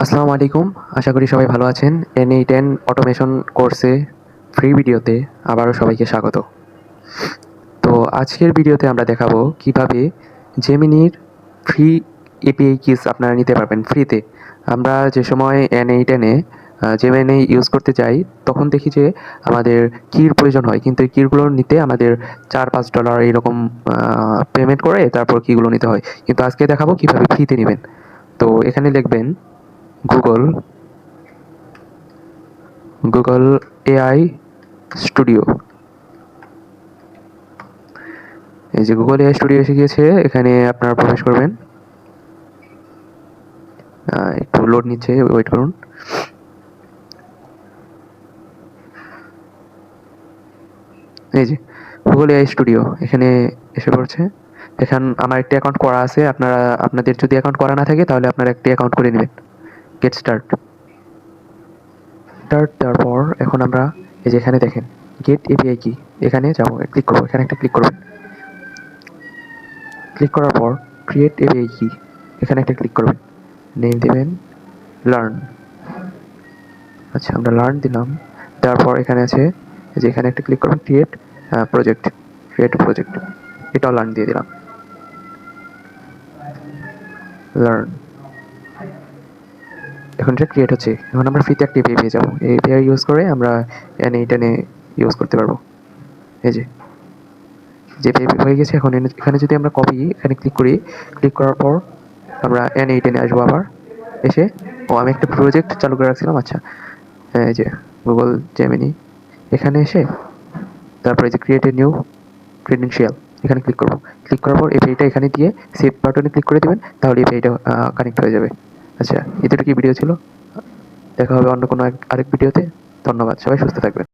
আসসালামু আলাইকুম। আশা করি সবাই ভালো আছেন। NE10 অটোমেশন কোর্সে ফ্রি ভিডিওতে আবারও সবাইকে স্বাগত। তো আজকের ভিডিওতে আমরা দেখাবো কিভাবে জেমিনির ফ্রি API কিস আপনারা নিতে পারবেন ফ্রিতে। আমরা যে সময় NE10 এ জেমিনি ইউজ করতে যাই তখন দেখি যে আমাদের কির প্রয়োজন হয়, কিন্তু এই কিগুলো নিতে আমাদের $4-5 এরকম পেমেন্ট করে তারপর কিগুলো নিতে হয়। কিন্তু আজকে দেখাবো কিভাবে ফ্রিতে নেবেন। তো এখানে লিখবেন গুগল AI স্টুডিও। এই যে গুগল AI স্টুডিও এসে গিয়েছে, এখানে আপনারা প্রবেশ করবেন। একটু লোড নিচ্ছে, ওয়েট করুন। এই যে গুগল AI স্টুডিও এখানে এসে পড়ছে। এখন আমার একটি অ্যাকাউন্ট করা আছে, আপনাদের যদি অ্যাকাউন্ট করা না থাকে তাহলে আপনারা একটি অ্যাকাউন্ট করে নেবেন। গেট স্টার্ট দেওয়ার পর এখন আমরা এই যে এখানে দেখেন গেট API কি, এখানে যাবো, ক্লিক করবো, এখানে একটা ক্লিক করবেন। ক্লিক করার পর ক্রিয়েট API কি, এখানে একটা ক্লিক করবেন, নেম দেবেন লার্ন। আচ্ছা, আমরা লার্ন দিলাম। দেওয়ার পর এখানে আছে যে এখানে একটা ক্লিক করবেন ক্রিয়েট প্রজেক্ট, এটাও লার্ন দিয়ে দিলাম। লার্ন, এখন এটা ক্রিয়েট হচ্ছে। এখন আমরা ফ্রিতে একটা API পেয়ে যাবো। এই API ইউজ করে আমরা NE10 ইউজ করতে পারবো। এই যে API হয়ে গেছে। এখন এখানে যদি আমরা কপি, এখানে ক্লিক করি, ক্লিক করার পর আমরা NE10 আসবো আবার এসে, আমি একটা প্রজেক্ট চালু করে রাখছিলাম। আচ্ছা, এই যে গুগল জেমিনি, এখানে এসে তারপরে যে ক্রিয়েট এ নিউ ক্রেডেনশিয়াল, এখানে ক্লিক করব। ক্লিক করার পর এপিআইটা এখানে দিয়ে সেভ বাটনে ক্লিক করে দিবেন, তাহলে এপিআইটা কানেক্ট হয়ে যাবে। আচ্ছা, এতটুকু ভিডিও ছিল। দেখা হবে অন্য কোনো আরেক ভিডিওতে। ধন্যবাদ, সবাই সুস্থ থাকবেন।